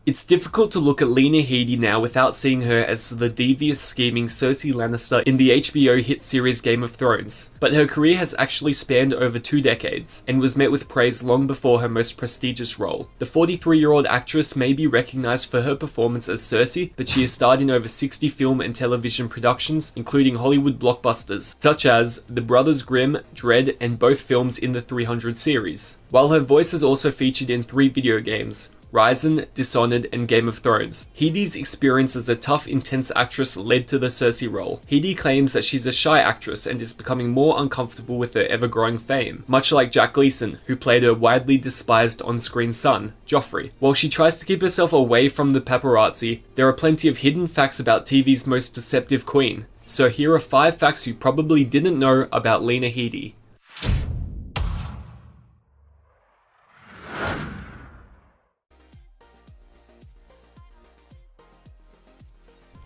It's difficult to look at Lena Headey now without seeing her as the devious, scheming Cersei Lannister in the HBO hit series Game of Thrones, but her career has actually spanned over 2 decades, and was met with praise long before her most prestigious role. The 43-year-old actress may be recognised for her performance as Cersei, but she has starred in over 60 film and television productions, including Hollywood blockbusters, such as The Brothers Grimm, Dread, and both films in the 300 series. While her voice is also featured in 3 video games, Risen, Dishonored, and Game of Thrones. Headey's experience as a tough, intense actress led to the Cersei role. Headey claims that she's a shy actress and is becoming more uncomfortable with her ever-growing fame, much like Jack Gleeson, who played her widely despised on-screen son, Joffrey. While she tries to keep herself away from the paparazzi, there are plenty of hidden facts about TV's most deceptive queen. So here are 5 facts you probably didn't know about Lena Headey.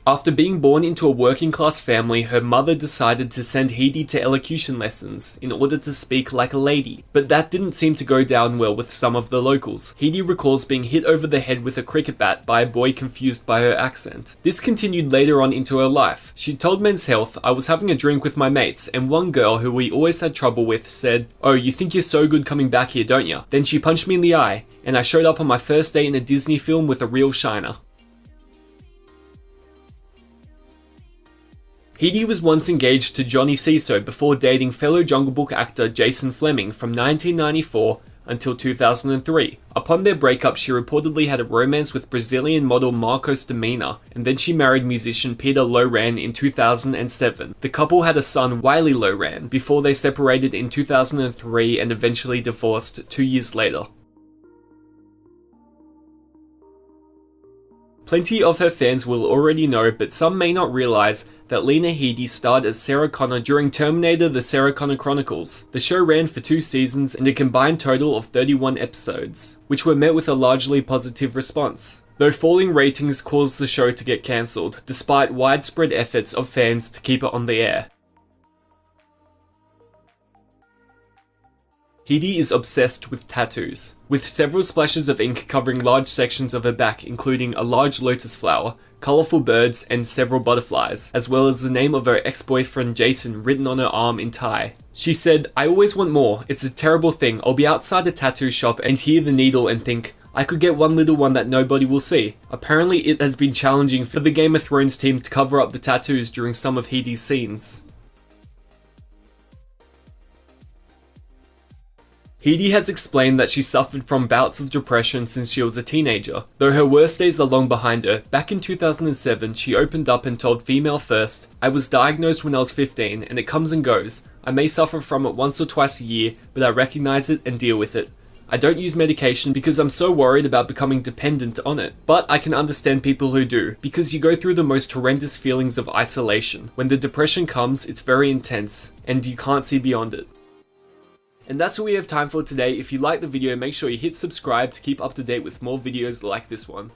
After being born into a working-class family, her mother decided to send Headey to elocution lessons in order to speak like a lady, but that didn't seem to go down well with some of the locals. Headey recalls being hit over the head with a cricket bat by a boy confused by her accent. This continued later on into her life. She told Men's Health, "I was having a drink with my mates, and one girl who we always had trouble with said, 'Oh, you think you're so good coming back here, don't you?' Then she punched me in the eye, and I showed up on my first day in a Disney film with a real shiner." Headey was once engaged to Johnny Ciso before dating fellow Jungle Book actor Jason Fleming from 1994 until 2003. Upon their breakup, she reportedly had a romance with Brazilian model Marcos Domina, and then she married musician Peter Loran in 2007. The couple had a son, Wiley Loran, before they separated in 2003 and eventually divorced 2 years later. Plenty of her fans will already know, but some may not realize that Lena Headey starred as Sarah Connor during Terminator: The Sarah Connor Chronicles. The show ran for 2 seasons and a combined total of 31 episodes, which were met with a largely positive response, though falling ratings caused the show to get cancelled, despite widespread efforts of fans to keep it on the air. Headey is obsessed with tattoos, with several splashes of ink covering large sections of her back, including a large lotus flower, colourful birds, and several butterflies, as well as the name of her ex-boyfriend Jason written on her arm in Thai. She said, "I always want more. It's a terrible thing. I'll be outside a tattoo shop and hear the needle and think, I could get one little one that nobody will see." Apparently it has been challenging for the Game of Thrones team to cover up the tattoos during some of Headey's scenes. Headey has explained that she suffered from bouts of depression since she was a teenager. Though her worst days are long behind her, back in 2007 she opened up and told Female First, "I was diagnosed when I was 15 and it comes and goes. I may suffer from it once or twice a year, but I recognize it and deal with it. I don't use medication because I'm so worried about becoming dependent on it. But I can understand people who do, because you go through the most horrendous feelings of isolation. When the depression comes, it's very intense, and you can't see beyond it." And that's all we have time for today. If you liked the video, make sure you hit subscribe to keep up to date with more videos like this one.